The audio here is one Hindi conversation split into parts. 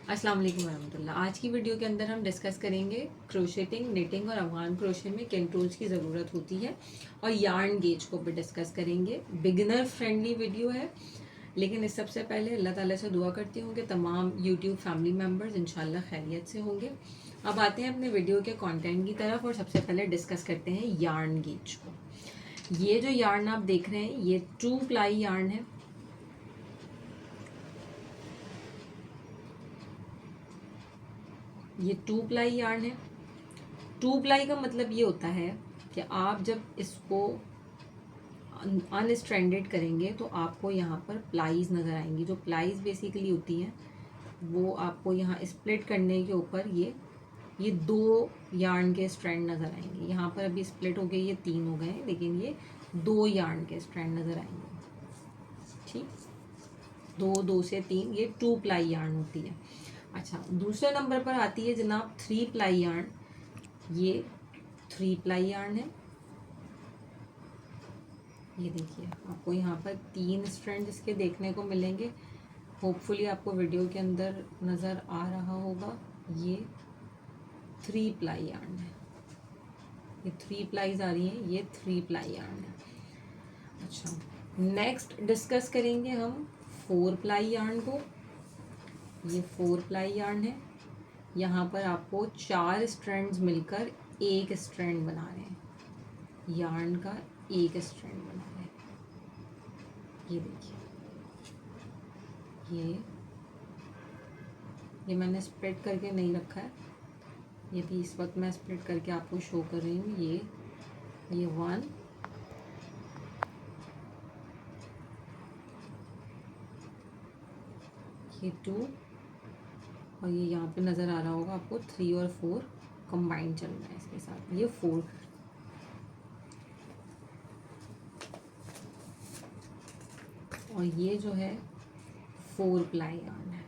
अस्सलाम वालेकुम वरहमतुल्लाह। आज की वीडियो के अंदर हम डिस्कस करेंगे क्रोशेटिंग, निटिंग और अफगान क्रोशे में किन टूल्स की ज़रूरत होती है और यार्न गेज को भी डिस्कस करेंगे। बिगिनर फ्रेंडली वीडियो है, लेकिन इस सबसे पहले अल्लाह ताला से दुआ करती हूँ कि तमाम यूट्यूब फैमिली मेम्बर्स इंशाल्लाह खैरियत से होंगे। अब आते हैं अपने वीडियो के कंटेंट की तरफ और सबसे पहले डिस्कस करते हैं यार्न गेज को। ये जो यार्न आप देख रहे हैं ये 2 प्लाई यार्न है। ये 2 प्लाई यार्न है। 2 प्लाई का मतलब ये होता है कि आप जब इसको अनस्ट्रैंडेड करेंगे तो आपको यहाँ पर प्लाईज नज़र आएंगी। जो प्लाईज बेसिकली होती हैं वो आपको यहाँ स्प्लिट करने के ऊपर ये 2 यार्न के स्ट्रैंड नज़र आएंगे। यहाँ पर अभी स्प्लिट हो गए, ये 3 हो गए हैं, लेकिन ये 2 यार्न के स्ट्रैंड नज़र आएंगे। ठीक, 2 से 3 ये 2 प्लाई यार्न होती है। अच्छा, दूसरे नंबर पर आती है जनाब 3 प्लाई यार्न। ये 3 प्लाई यार्न है। ये देखिए, आपको यहाँ पर 3 स्ट्रैंड इसके देखने को मिलेंगे। होपफुली आपको वीडियो के अंदर नज़र आ रहा होगा। ये 3 प्लाई यार्न है। ये 3 प्लाईज आ रही हैं, ये 3 प्लाई यार्न है। अच्छा, नेक्स्ट डिस्कस करेंगे हम 4 प्लाई यार्न को। ये 4 प्लाई यार्न है। यहाँ पर आपको 4 स्ट्रैंड्स मिलकर एक स्ट्रैंड बना रहे हैं। यार्न का एक स्ट्रैंड बना रहे हैं। ये देखिए, ये मैंने स्प्लिट करके नहीं रखा है, ये भी इस वक्त मैं स्प्लिट करके आपको शो कर रही हूँ। ये 1, ये 2 और ये यहाँ पे नज़र आ रहा होगा आपको 3 और 4 कंबाइंड चल रहा है इसके साथ। ये 4 और ये जो है 4 प्लाई यार्न है।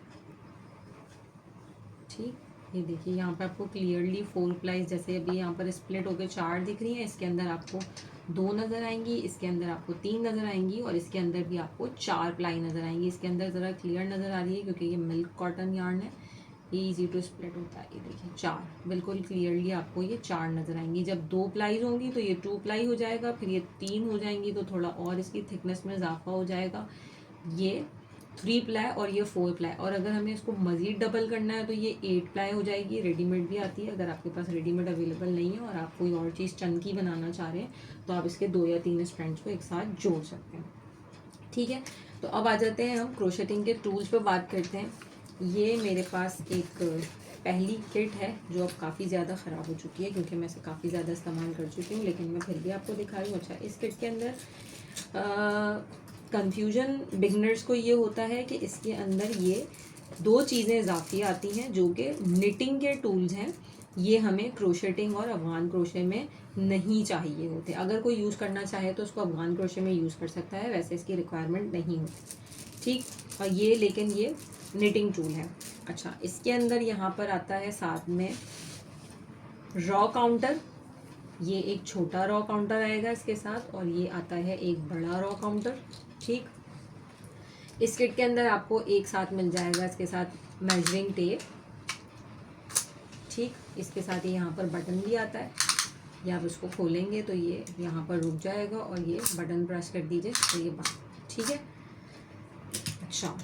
ठीक, ये देखिए यहाँ पे आपको क्लियरली 4 प्लाईज, जैसे अभी यहाँ पर स्प्लिट होकर 4 दिख रही हैं, इसके अंदर आपको 2 नज़र आएंगी, इसके अंदर आपको 3 नज़र आएंगी और इसके अंदर भी आपको 4 प्लाई नज़र आएंगी। इसके अंदर ज़रा क्लियर नज़र आ रही है क्योंकि ये मिल्क कॉटन यार्न है, ये ईजी टू स्प्लिट होता है। ये देखिए 4 बिल्कुल क्लियरली आपको ये 4 नज़र आएंगी। जब 2 प्लाईज होंगी तो ये 2 प्लाई हो जाएगा, फिर ये 3 हो जाएंगी तो थोड़ा और इसकी थिकनेस में इजाफा हो जाएगा। ये 3 प्लाई और ये 4 प्लाई, और अगर हमें इसको मज़ीद डबल करना है तो ये 8 प्लाई हो जाएगी। रेडीमेड भी आती है, अगर आपके पास रेडीमेड अवेलेबल नहीं है और आप कोई और चीज़ चंकी बनाना चाह रहे हैं तो आप इसके 2 या 3 स्ट्रैंड्स को एक साथ जोड़ सकते हैं। ठीक है, तो अब आ जाते हैं हम क्रोशेटिंग के टूल्स पे बात करते हैं। ये मेरे पास एक पहली किट है जो अब काफ़ी ज़्यादा ख़राब हो चुकी है क्योंकि मैं इसे काफ़ी ज़्यादा इस्तेमाल कर चुकी हूँ, लेकिन मैं फिर भी आपको दिखा रही हूँ। अच्छा, इस किट के अंदर कंफ्यूजन बिगनर्स को ये होता है कि इसके अंदर ये 2 चीज़ें इजाफी आती हैं जो कि निटिंग के टूल्स हैं। ये हमें क्रोशेटिंग और अफगान क्रोशे में नहीं चाहिए होते। अगर कोई यूज़ करना चाहे तो उसको अफगान क्रोशे में यूज़ कर सकता है, वैसे इसकी रिक्वायरमेंट नहीं होती। ठीक, और ये लेकिन ये निटिंग टूल है। अच्छा, इसके अंदर यहाँ पर आता है साथ में रॉ काउंटर। ये एक छोटा रॉ काउंटर आएगा इसके साथ और ये आता है एक बड़ा रॉ काउंटर। ठीक, इस किट के अंदर आपको एक साथ मिल जाएगा इसके साथ मेजरिंग टेप। ठीक, इसके साथ ही यहाँ पर बटन भी आता है, या आप इसको खोलेंगे तो ये यहाँ पर रुक जाएगा और ये बटन प्रेस कर दीजिए तो ये बंद। ठीक है। अच्छा,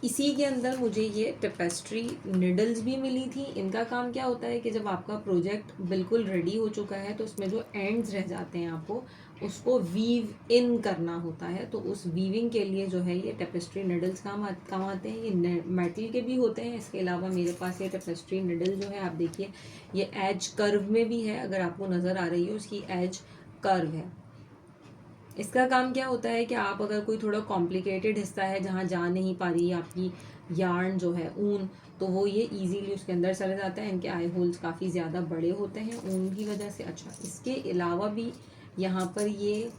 इसी के अंदर मुझे ये टेपेस्ट्री निडल्स भी मिली थी। इनका काम क्या होता है कि जब आपका प्रोजेक्ट बिल्कुल रेडी हो चुका है तो उसमें जो एंड्स रह जाते हैं आपको उसको वीव इन करना होता है, तो उस वीविंग के लिए जो है ये टेपेस्ट्री निडल्स काम आते हैं। ये मेटल के भी होते हैं। इसके अलावा मेरे पास ये टेपेस्ट्री निडल जो है आप देखिए ये एज कर्व में भी है, अगर आपको नज़र आ रही है उसकी एज कर्व है। इसका काम क्या होता है कि आप अगर कोई थोड़ा कॉम्प्लिकेटेड हिस्सा है जहाँ जा नहीं पा रही है आपकी यार्न जो है ऊन, तो वो ये इजीली उसके अंदर चले जाता है। इनके आई होल्स काफ़ी ज़्यादा बड़े होते हैं ऊन की वजह से। अच्छा, इसके अलावा भी यहाँ पर ये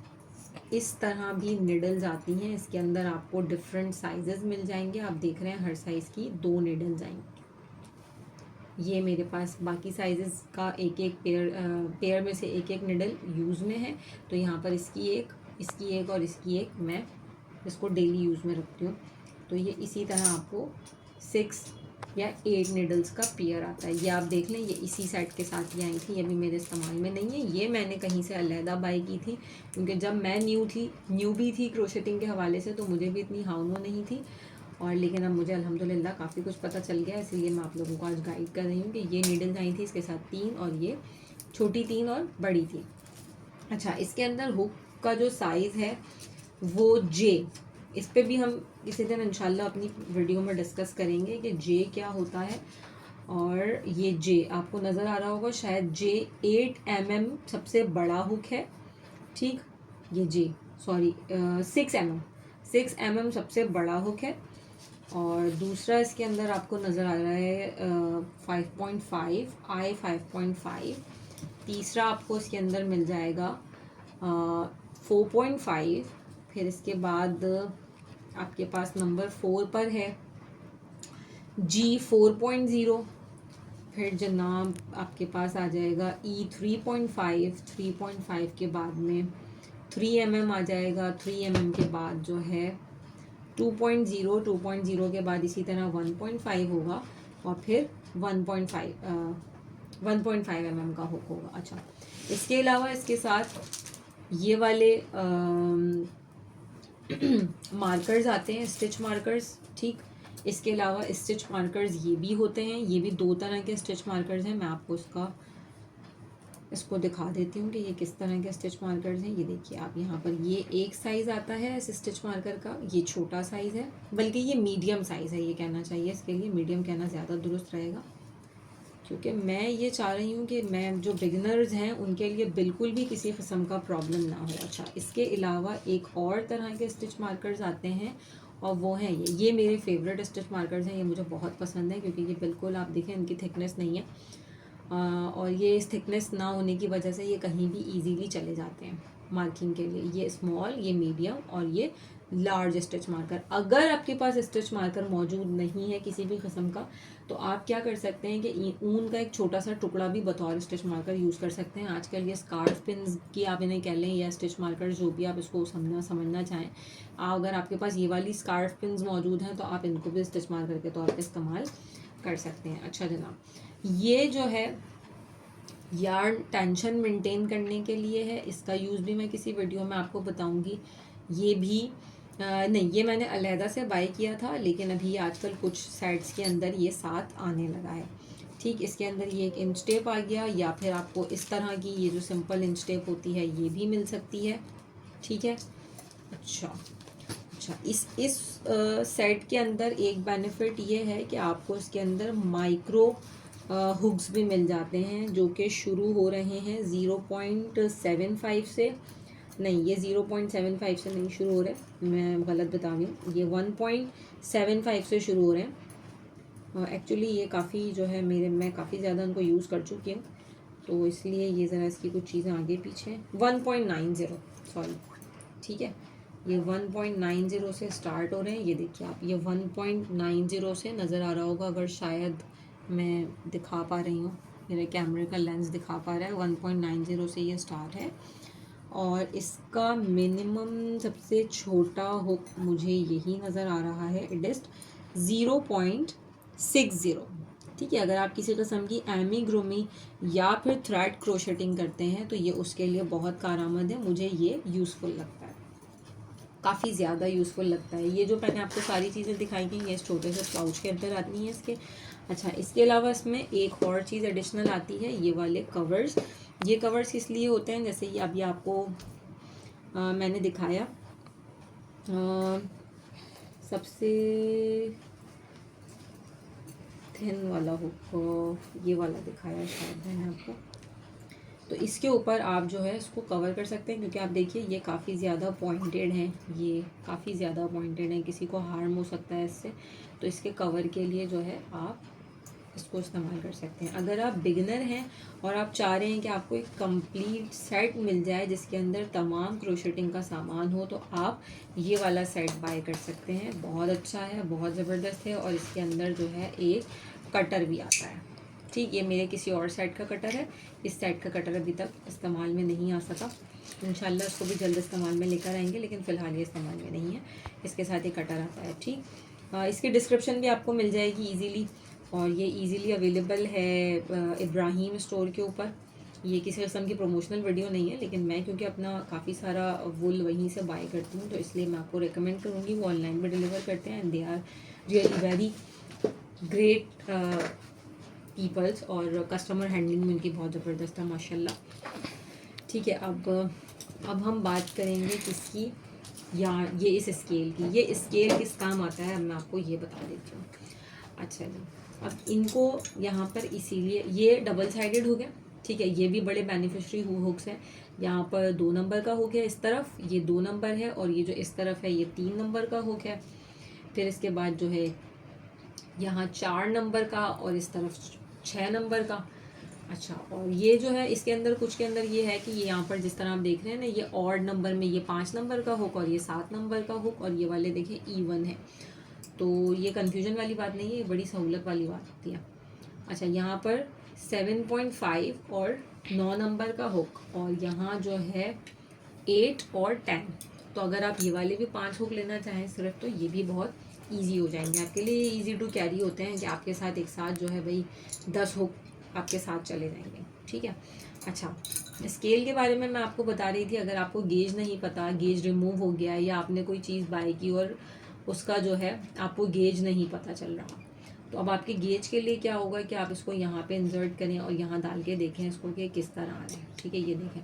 इस तरह भी निडल्स आती हैं। इसके अंदर आपको डिफरेंट साइजेस मिल जाएंगे। आप देख रहे हैं हर साइज़ की 2 निडल्स आएंगी। ये मेरे पास बाकी साइजेस का एक एक पेयर में से एक एक निडल यूज़ में है, तो यहाँ पर इसकी एक और इसकी एक मैं इसको डेली यूज़ में रखती हूँ। तो ये इसी तरह आपको 6 या 8 नीडल्स का पेयर आता है। ये आप देख लें, ये इसी सेट के साथ ही आई थी, ये भी मेरे इस्तेमाल में नहीं है, ये मैंने कहीं से अलहदा बाई की थी, क्योंकि जब मैं न्यू भी थी क्रोशेटिंग के हवाले से, तो मुझे भी इतनी हाउनो नहीं थी। और लेकिन अब मुझे अल्हम्दुलिल्लाह काफ़ी कुछ पता चल गया, इसलिए मैं आप लोगों को आज गाइड कर रही हूँ कि ये नीडल्स आई थी इसके साथ 3, और ये छोटी 3 और बड़ी थी। अच्छा, इसके अंदर हुक का जो साइज़ है वो जे, इस पर भी हम किसी दिन इंशाल्लाह अपनी वीडियो में डिस्कस करेंगे कि जे क्या होता है। और ये जे आपको नज़र आ रहा होगा शायद, जे 8 mm सबसे बड़ा हुक है, ठीक। ये जे सॉरी 6 mm सबसे बड़ा हुक है। और दूसरा इसके अंदर आपको नज़र आ रहा है 5.5 आई 5.5। तीसरा आपको इसके अंदर मिल जाएगा 4.5। फिर इसके बाद आपके पास नंबर 4 पर है जी 4.0। फिर जनाब आपके पास आ जाएगा ई 3.5। 3.5 के बाद में 3 mm आ जाएगा। 3 mm के बाद जो है 2.0। 2.0 के बाद इसी तरह 1.5 होगा, और फिर 1.5 mm का हुक होगा। अच्छा, इसके अलावा इसके साथ ये वाले मार्कर्स आते हैं, स्टिच मार्कर्स, ठीक। इसके अलावा स्टिच मार्कर्स ये भी होते हैं, ये भी 2 तरह के स्टिच मार्कर्स हैं। मैं आपको इसको दिखा देती हूँ कि ये किस तरह के स्टिच मार्कर्स हैं। ये देखिए आप यहाँ पर, ये एक साइज़ आता है इस स्टिच मार्कर का, ये छोटा साइज़ है, बल्कि ये मीडियम साइज़ है, ये कहना चाहिए, इसके लिए मीडियम कहना ज़्यादा दुरुस्त रहेगा, क्योंकि मैं ये चाह रही हूँ कि मैं जो बिगिनर्स हैं उनके लिए बिल्कुल भी किसी किस्म का प्रॉब्लम ना हो। अच्छा, इसके अलावा एक और तरह के स्टिच मार्कर्स आते हैं, और वो हैं ये मेरे फेवरेट स्टिच मार्कर्स हैं, ये मुझे बहुत पसंद है, क्योंकि ये बिल्कुल आप देखें इनकी थिकनेस नहीं है, और ये इस थिकनेस ना होने की वजह से ये कहीं भी इजीली चले जाते हैं मार्किंग के लिए। ये स्मॉल, ये मीडियम और ये लार्ज स्टिच मार्कर। अगर आपके पास स्टिच मार्कर मौजूद नहीं है किसी भी किस्म का, तो आप क्या कर सकते हैं कि ऊन का एक छोटा सा टुकड़ा भी बतौर स्टिच मार्कर यूज़ कर सकते हैं। आजकल ये स्कार्फ पिन्स की आप इन्हें कह लें, या स्टिच मार्कर, जो भी आप इसको समझना चाहें, अगर आपके पास ये वाली स्कार्फ पिन्स मौजूद हैं तो आप इनको भी स्टिच मार्कर के तौर पर इस्तेमाल कर सकते हैं। अच्छा जनाब, ये जो है यार्न टेंशन मेंटेन करने के लिए है, इसका यूज़ भी मैं किसी वीडियो में आपको बताऊंगी। ये भी नहीं, ये मैंने अलहदा से बाय किया था, लेकिन अभी आजकल कुछ साइट्स के अंदर ये साथ आने लगा है, ठीक। इसके अंदर ये एक इंच टेप आ गया, या फिर आपको इस तरह की ये जो सिंपल इंच टेप होती है ये भी मिल सकती है, ठीक है। अच्छा, इस सेट के अंदर एक बेनिफिट ये है कि आपको इसके अंदर माइक्रो हुक्स भी मिल जाते हैं, जो कि शुरू हो रहे हैं 0.75 से। नहीं, ये 0.75 से नहीं शुरू हो रहे, मैं गलत बता रही हूँ, ये 1.75 से शुरू हो रहे हैं। एक्चुअली ये काफ़ी जो है मैं काफ़ी ज़्यादा उनको यूज़ कर चुकी हूँ, तो इसलिए ये ज़रा इसकी कुछ चीज़ें आगे पीछे 1.90 सॉरी, ठीक है। ये 1.90 से स्टार्ट हो रहे हैं, ये देखिए आप, ये 1.90 से नज़र आ रहा होगा, अगर शायद मैं दिखा पा रही हूँ, मेरे कैमरे का लेंस दिखा पा रहा है, 1.90 से ये स्टार्ट है। और इसका मिनिमम सबसे छोटा हुक मुझे यही नज़र आ रहा है, इट इज़ 0.60, ठीक है। अगर आप किसी किस्म की एमी ग्रूमी या फिर थ्रेड क्रोशेटिंग करते हैं तो ये उसके लिए बहुत कारआमद है, मुझे ये यूज़फुल लगता है, काफ़ी ज़्यादा यूज़फुल लगता है। ये जो मैंने आपको सारी चीज़ें दिखाई थी ये इस छोटे से पाउच के अंदर आती हैं इसके। अच्छा, इसके अलावा इसमें एक और चीज़ एडिशनल आती है, ये वाले कवर्स। ये कवर्स किस लिए होते हैं, जैसे ये अभी आपको मैंने दिखाया, सबसे थिन वाला हुक, ये वाला दिखाया शायद मैंने आपको, तो इसके ऊपर आप जो है इसको कवर कर सकते हैं, क्योंकि आप देखिए ये काफ़ी ज़्यादा पॉइंटेड हैं, ये काफ़ी ज़्यादा पॉइंटेड हैं, किसी को हार्म हो सकता है इससे, तो इसके कवर के लिए जो है आप इसको इस्तेमाल कर सकते हैं। अगर आप बिगिनर हैं और आप चाह रहे हैं कि आपको एक कंप्लीट सेट मिल जाए जिसके अंदर तमाम क्रोशेटिंग का सामान हो, तो आप ये वाला सेट बाय कर सकते हैं, बहुत अच्छा है, बहुत ज़बरदस्त है। और इसके अंदर जो है एक कटर भी आता है, ठीक। ये मेरे किसी और सेट का कटर है, इस सेट का कटर अभी तक इस्तेमाल में नहीं आ सका, इंशाल्लाह इसको भी जल्द इस्तेमाल में लेकर आएंगे, लेकिन फ़िलहाल ये इस्तेमाल में नहीं है। इसके साथ एक कटर आता है, ठीक। इसकी डिस्क्रिप्शन भी आपको मिल जाएगी इजीली, और ये इजीली अवेलेबल है इब्राहिम स्टोर के ऊपर। ये किसी किस्म की प्रमोशनल वीडियो नहीं है, लेकिन मैं क्योंकि अपना काफ़ी सारा वुल वहीं से बाय करती हूँ तो इसलिए मैं आपको रिकमेंड करूँगी। वो ऑनलाइन भी डिलीवर करते हैं and they are really very great peoples, और कस्टमर हैंडलिंग में उनकी बहुत ज़बरदस्त है माशाल्लाह। ठीक है, अब हम बात करेंगे किसकी, या ये इस स्केल की। ये स्केल किस काम आता है अब मैं आपको ये बता देती हूँ। अच्छा जी, अब इनको यहाँ पर इसीलिए ये डबल साइडेड हो गया। ठीक है, ये भी बड़े बेनिफिशरी हुक्स हैं। यहाँ पर 2 नंबर का हुक है, इस तरफ ये 2 नंबर है, और ये जो इस तरफ है ये 3 नंबर का हुक है। फिर इसके बाद जो है यहाँ 4 नंबर का, और इस तरफ 6 नंबर का। अच्छा, और ये जो है इसके अंदर कुछ के अंदर ये है कि ये यहाँ पर जिस तरह आप देख रहे हैं ना, ये ऑड नंबर में ये 5 नंबर का हुक और ये 7 नंबर का हुक, और ये वाले देखें E1 है। तो ये कन्फ्यूजन वाली बात नहीं है, ये बड़ी सहूलत वाली बात होती है। अच्छा, यहाँ पर 7.5 और 9 नंबर का हुक, और यहाँ जो है 8 और 10। तो अगर आप ये वाले भी 5 हुक लेना चाहें सिर्फ, तो ये भी बहुत ईजी हो जाएंगे आपके लिए। ईजी टू कैरी होते हैं कि आपके साथ एक साथ जो है भाई 10 हुक आपके साथ चले जाएंगे। ठीक है। अच्छा, स्केल के बारे में मैं आपको बता रही थी, अगर आपको गेज नहीं पता, गेज रिमूव हो गया या आपने कोई चीज़ बाय की और उसका जो है आपको गेज नहीं पता चल रहा, तो अब आपके गेज के लिए क्या होगा कि आप इसको यहाँ पे इंसर्ट करें और यहाँ डाल के देखें इसको कि किस तरह आ रहा है। ठीक है, ये देखें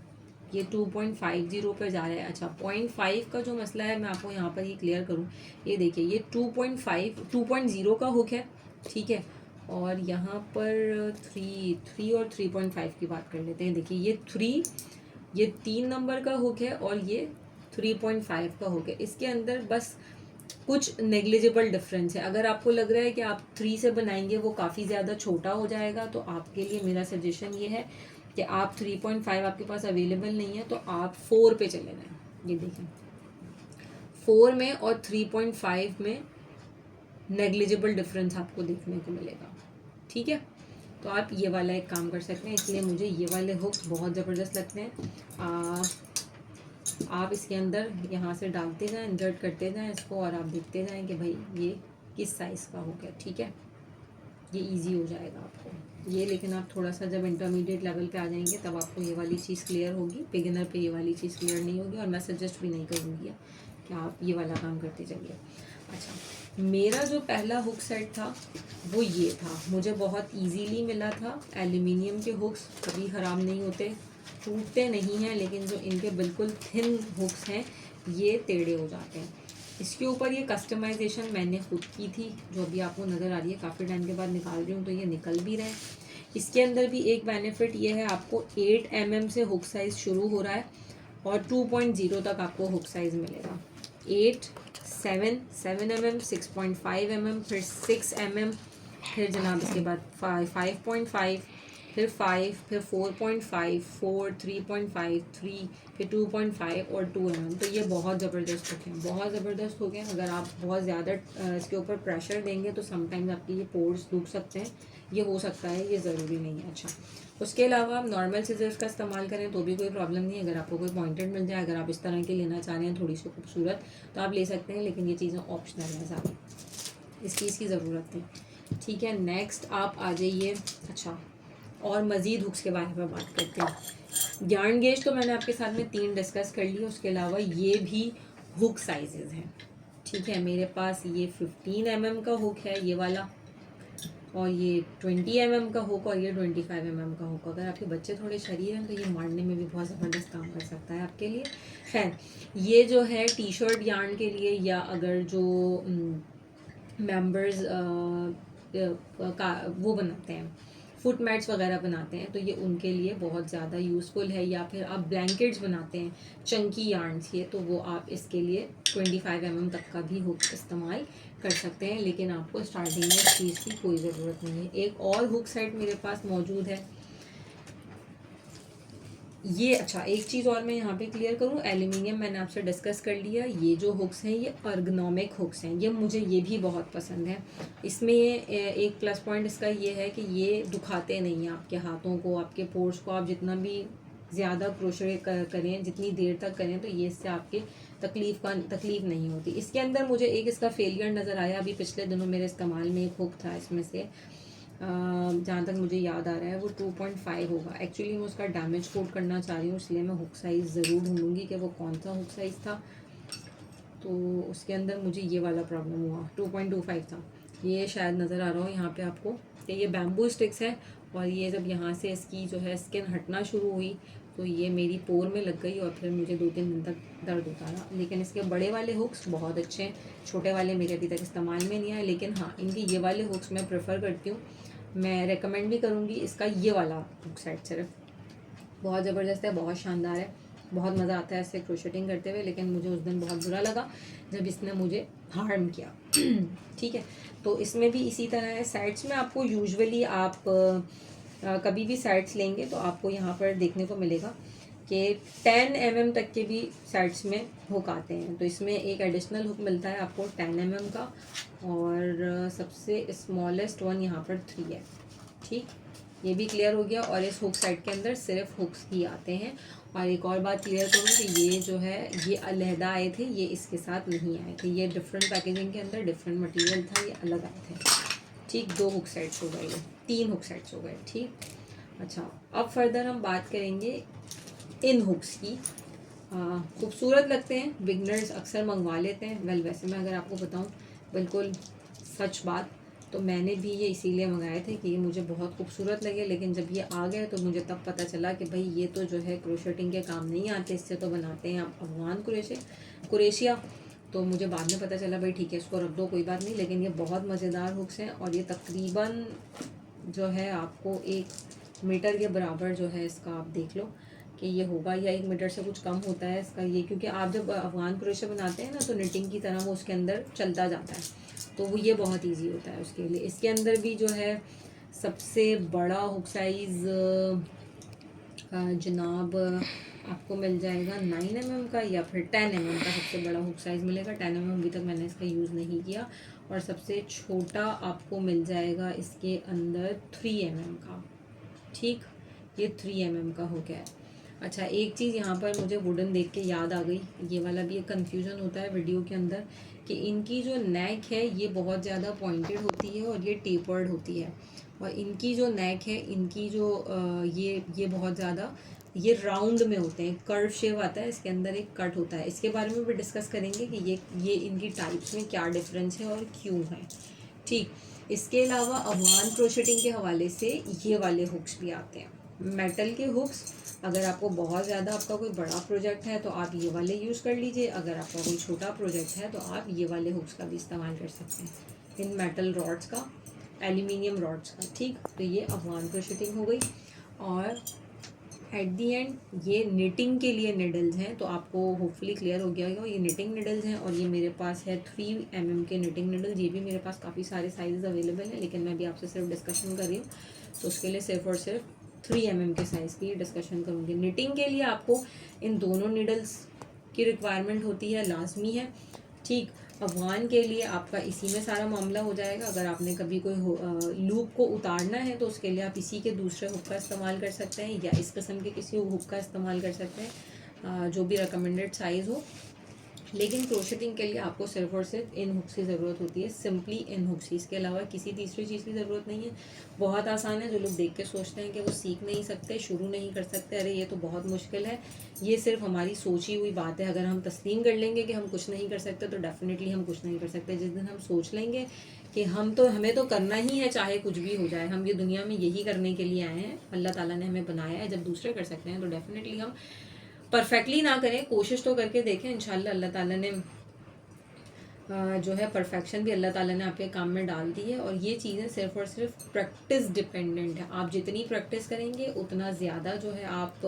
ये 2.50 पर जा रहा है। अच्छा, 0.5 का जो मसला है मैं आपको यहाँ पर ही क्लियर करूँ। ये देखिए ये 2.0 का हुक है। ठीक है, और यहाँ पर 3 और 3.5 की बात कर लेते हैं। देखिए ये 3 नंबर का हुक है और ये 3.5 का हुक है। इसके अंदर बस कुछ नेग्लिजिबल डिफरेंस है। अगर आपको लग रहा है कि आप 3 से बनाएंगे वो काफ़ी ज़्यादा छोटा हो जाएगा, तो आपके लिए मेरा सजेशन ये है कि आप 3.5 आपके पास अवेलेबल नहीं है तो आप 4 पे चले जाएं। ये देखें 4 में और 3.5 में नेग्लिजिबल डिफरेंस आपको देखने को मिलेगा। ठीक है, तो आप ये वाला एक काम कर सकते हैं। इसलिए मुझे ये वाले हुक्स बहुत ज़बरदस्त लगते हैं। आप इसके अंदर यहाँ से डालते जाएं, इंसर्ट करते जाएं इसको, और आप देखते जाएं कि भाई ये किस साइज़ का हो गया। ठीक है, ये इजी हो जाएगा आपको ये। लेकिन आप थोड़ा सा जब इंटरमीडिएट लेवल पे आ जाएंगे तब आपको ये वाली चीज़ क्लियर होगी। बिगिनर पे ये वाली चीज़ क्लियर नहीं होगी, और मैं सजेस्ट भी नहीं करूँगी कि आप ये वाला काम करते चलिए। अच्छा, मेरा जो पहला हुक सेट था वो ये था, मुझे बहुत इजीली मिला था। एल्यूमिनियम के हुक्स कभी ख़राब नहीं होते, टूटते नहीं हैं, लेकिन जो इनके बिल्कुल थिन हुक्स हैं ये टेढ़े हो जाते हैं। इसके ऊपर ये कस्टमाइजेशन मैंने खुद की थी, जो अभी आपको नज़र आ रही है। काफ़ी टाइम के बाद निकाल रही हूँ तो ये निकल भी रहे हैं। इसके अंदर भी एक बेनिफिट ये है, आपको 8 mm से हुक साइज़ शुरू हो रहा है और 2.0 तक आपको हुक साइज़ मिलेगा। 8, 7 mm, 6.5 mm, फिर 6 mm, फिर जनाब इसके बाद 5.5, फिर 5, फिर 4.5, 4, 3.5, 3, फिर 2.5 और 2 mm। तो ये बहुत ज़बरदस्त हो गए, बहुत ज़बरदस्त हो गए। अगर आप बहुत ज़्यादा इसके ऊपर प्रेशर देंगे तो समटाइम्स आपके ये पोर्स दुख सकते हैं, ये हो सकता है, ये ज़रूरी नहीं है। अच्छा, उसके अलावा आप नॉर्मल सीजर्स का इस्तेमाल करें तो भी कोई प्रॉब्लम नहीं है। अगर आपको कोई पॉइंटेड मिल जाए, अगर आप इस तरह के लेना चाह रहे हैं थोड़ी सी खूबसूरत, तो आप ले सकते हैं, लेकिन ये चीज़ें ऑप्शनल हैं सारी, इस चीज़ की ज़रूरत नहीं। ठीक है, नेक्स्ट आप आ जाइए। अच्छा, और मज़ीद हुक्स के बारे में बात करते हैं। यार्न गेज तो मैंने आपके साथ में 3 डिस्कस कर ली, उसके अलावा ये भी हुक साइजेस हैं। ठीक है, मेरे पास ये 15 mm का हुक है ये वाला, और ये 20 mm का हुक, और ये 25 mm का हुक। अगर आपके बच्चे थोड़े शरीर हैं तो ये मारने में भी बहुत ज़बरदस्त काम कर सकता है आपके लिए। खैर, ये जो है टी शर्ट यार्न के लिए, या अगर जो मेंबर्स का वो बनाते हैं, फुट मैट्स वगैरह बनाते हैं, तो ये उनके लिए बहुत ज़्यादा यूज़फुल है। या फिर आप ब्लैंकेट्स बनाते हैं चंकी यार्न्स के, तो वो आप इसके लिए 25 mm तक का भी हुक इस्तेमाल कर सकते हैं। लेकिन आपको स्टार्टिंग में इस चीज़ की कोई ज़रूरत नहीं है। एक और हुक सेट मेरे पास मौजूद है ये। अच्छा, एक चीज़ और मैं यहाँ पे क्लियर करूँ, एल्यूमिनियम मैंने आपसे डिस्कस कर लिया। ये जो हुक्स हैं ये अर्गोनॉमिक हुक्स हैं, ये मुझे ये भी बहुत पसंद है। इसमें एक प्लस पॉइंट इसका ये है कि ये दुखाते नहीं हैं आपके हाथों को, आपके पोर्स को। आप जितना भी ज़्यादा क्रोशे करें, जितनी देर तक करें, तो ये इससे आपके तकलीफ़ नहीं होती। इसके अंदर मुझे एक इसका फेलियर नज़र आया अभी पिछले दिनों मेरे इस्तेमाल में। एक हुक था इसमें से जहाँ तक मुझे याद आ रहा है वो 2.5 होगा। एक्चुअली मैं उसका डैमेज कोड करना चाह रही हूँ, इसलिए मैं हुक साइज़ ज़रूर ढूंढूंगी कि वो कौन सा हुक साइज़ था। तो उसके अंदर मुझे ये वाला प्रॉब्लम हुआ, 2.25 था। ये शायद नज़र आ रहा हो यहाँ पे आपको कि ये बैम्बू स्टिक्स है, और ये जब यहाँ से इसकी जो है स्किन हटना शुरू हुई तो ये मेरी पोर में लग गई, और फिर मुझे 2-3 दिन तक दर्द होता रहा। लेकिन इसके बड़े वाले हुक्स बहुत अच्छे हैं, छोटे वाले मेरे अभी तक इस्तेमाल में नहीं आए। लेकिन हाँ, इनकी ये वाले हुक्स मैं प्रेफर करती हूँ, मैं रेकमेंड भी करूँगी इसका ये वाला हुक सेट। सिर्फ बहुत ज़बरदस्त है, बहुत शानदार है, बहुत मज़ा आता है इससे क्रोशेटिंग करते हुए। लेकिन मुझे उस दिन बहुत बुरा लगा जब इसने मुझे हार्म किया। ठीक है, तो इसमें भी इसी तरह है। सेट्स में आपको यूजुअली आप कभी भी सेट्स लेंगे तो आपको यहाँ पर देखने को मिलेगा कि 10 mm तक के भी सेट्स में हुक आते हैं। तो इसमें एक एडिशनल हुक मिलता है आपको 10 mm का, और सबसे स्मॉलेस्ट वन यहाँ पर 3 है। ठीक, ये भी क्लियर हो गया। और इस हुक सेट के अंदर सिर्फ हुक्स ही आते हैं। और एक और बात क्लियर करूँ कि ये जो है ये अलहदा आए थे, ये इसके साथ नहीं आए थे, ये डिफरेंट पैकेजिंग के अंदर डिफरेंट मटेरियल था, ये अलग आए थे। ठीक, 2 हुक सेट्स हो गए, ये 3 हुक सेट्स हो गए। ठीक, अच्छा, अब फर्दर हम बात करेंगे इन हुक्स की। खूबसूरत लगते हैं, बिगनर्स अक्सर मंगवा लेते हैं। वेल वैसे मैं अगर आपको बताऊं बिल्कुल सच बात, तो मैंने भी ये इसीलिए मंगाए थे कि ये मुझे बहुत खूबसूरत लगे। लेकिन जब ये आ गए तो मुझे तब पता चला कि भाई ये तो जो है क्रोशेटिंग के काम नहीं आते, इससे तो बनाते हैं आप अफगान कुरेशिया। तो मुझे बाद में पता चला भाई ठीक है, इसको रख दो, कोई बात नहीं। लेकिन ये बहुत मज़ेदार हुक्स हैं, और ये तकरीबन जो है आपको 1 मीटर के बराबर जो है इसका, आप देख लो कि ये होगा, या 1 मीटर से कुछ कम होता है इसका ये। क्योंकि आप जब अफगान क्रोशिया बनाते हैं ना तो निटिंग की तरह वो उसके अंदर चलता जाता है, तो वो ये बहुत इजी होता है उसके लिए। इसके अंदर भी जो है सबसे बड़ा हुक साइज़ जनाब आपको मिल जाएगा 9 mm का, या फिर 10 mm का सबसे बड़ा हुक साइज़ मिलेगा। 10 mm अभी तक मैंने इसका यूज़ नहीं किया। और सबसे छोटा आपको मिल जाएगा इसके अंदर 3 mm का। ठीक, ये 3 mm का हो गया है। अच्छा, एक चीज़ यहाँ पर मुझे वुडन देख के याद आ गई, ये वाला भी एक कन्फ्यूज़न होता है वीडियो के अंदर कि इनकी जो नेक है ये बहुत ज़्यादा पॉइंटेड होती है और ये टेपर्ड होती है। और इनकी जो नेक है, इनकी जो ये बहुत ज़्यादा ये राउंड में होते हैं, कर्व शेप आता है, इसके अंदर एक कट होता है। इसके बारे में भी डिस्कस करेंगे कि ये इनकी टाइप्स में क्या डिफरेंस है और क्यों है। ठीक, इसके अलावा अफगान क्रोशेटिंग के हवाले से ये वाले हुक्स भी आते हैं, मेटल के हुक्स। अगर आपको बहुत ज़्यादा आपका कोई बड़ा प्रोजेक्ट है तो आप ये वाले यूज़ कर लीजिए। अगर आपका कोई छोटा प्रोजेक्ट है तो आप ये वाले हुक्स का भी इस्तेमाल कर सकते हैं, इन मेटल रॉड्स का, एल्यूमिनियम रॉड्स का। ठीक, तो ये अफगान क्रोशेटिंग हो गई। और एट दी एंड ये निटिंग के लिए निडल्स हैं, तो आपको होपफुली क्लियर हो गया होगा ये निटिंग निडल्स हैं। और ये मेरे पास है 3 mm के निटिंग निडल्स। ये भी मेरे पास काफ़ी सारे साइज़ अवेलेबल हैं, लेकिन मैं भी आपसे सिर्फ डिस्कशन कर रही हूँ, तो उसके लिए सिर्फ और सिर्फ 3 mm के साइज़ की डिस्कशन करूँगी। निटिंग के लिए आपको इन दोनों निडल्स की रिक्वायरमेंट होती है, लाजमी है। ठीक, अफगान के लिए आपका इसी में सारा मामला हो जाएगा। अगर आपने कभी कोई लूप को उतारना है तो उसके लिए आप इसी के दूसरे हुक का इस्तेमाल कर सकते हैं, या इस किस्म के किसी हुक का इस्तेमाल कर सकते हैं जो भी रिकमेंडेड साइज़ हो। लेकिन क्रोशेटिंग के लिए आपको सिर्फ और सिर्फ इन हुक्स की ज़रूरत होती है, सिंपली इन हुक्स। इसके अलावा किसी तीसरी चीज़ की ज़रूरत नहीं है। बहुत आसान है, जो लोग देख के सोचते हैं कि वो सीख नहीं सकते, शुरू नहीं कर सकते, अरे ये तो बहुत मुश्किल है, ये सिर्फ हमारी सोची हुई बात है। अगर हम तस्लीम कर लेंगे कि हम कुछ नहीं कर सकते तो डेफिनेटली हम कुछ नहीं कर सकते। जिस दिन हम सोच लेंगे कि हमें तो करना ही है चाहे कुछ भी हो जाए, हम ये दुनिया में यही करने के लिए आए हैं, अल्लाह ताला ने हमें बनाया है, जब दूसरे कर सकते हैं तो डेफिनेटली हम परफेक्टली ना करें, कोशिश तो करके देखें। इंशाल्लाह अल्लाह ताला ने जो है परफेक्शन भी अल्लाह ताला ने आपके काम में डाल दी है। और ये चीज़ें सिर्फ और सिर्फ प्रैक्टिस डिपेंडेंट है। आप जितनी प्रैक्टिस करेंगे उतना ज़्यादा जो है आप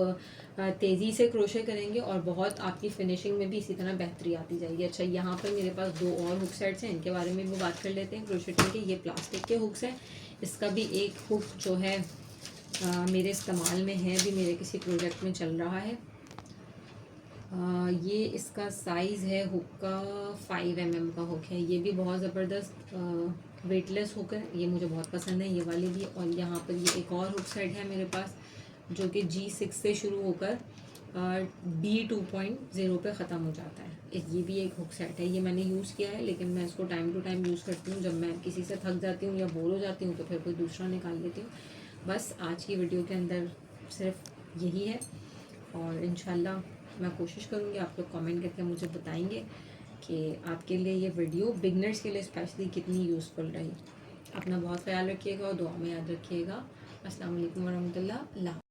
तेज़ी से क्रोशे करेंगे, और बहुत आपकी फिनिशिंग में भी इसी तरह बेहतरी आती जाएगी। अच्छा, यहाँ पर मेरे पास 2 और हुक सेट्स हैं, इनके बारे में भी बात कर लेते हैं। क्रोशेटिंग के ये प्लास्टिक के हुक्स हैं, इसका भी एक हुक जो है मेरे इस्तेमाल में है, भी मेरे किसी प्रोजेक्ट में चल रहा है। ये इसका साइज़ है हुक का 5 mm का हुक है। ये भी बहुत ज़बरदस्त वेटलेस हुक है, ये मुझे बहुत पसंद है, ये वाली भी। और यहाँ पर ये एक और हुक सेट है मेरे पास जो कि G6 से शुरू होकर D2.0 पे ख़त्म हो जाता है। ये भी एक हुक सेट है, ये मैंने यूज़ किया है, लेकिन मैं इसको टाइम टू टाइम यूज़ करती हूँ। जब मैं किसी से थक जाती हूँ या बोर हो जाती हूँ तो फिर कोई दूसरा निकाल लेती हूँ। बस आज की वीडियो के अंदर सिर्फ यही है, और इंशाल्लाह मैं कोशिश करूँगी, आप लोग कमेंट करके मुझे बताएंगे कि आपके लिए ये वीडियो बिगनर्स के लिए स्पेशली कितनी यूज़फुल रही। अपना बहुत ख्याल रखिएगा और दुआ में याद रखिएगा। अस्सलाम वालेकुम वरहमतुल्लाह। अल्लाह।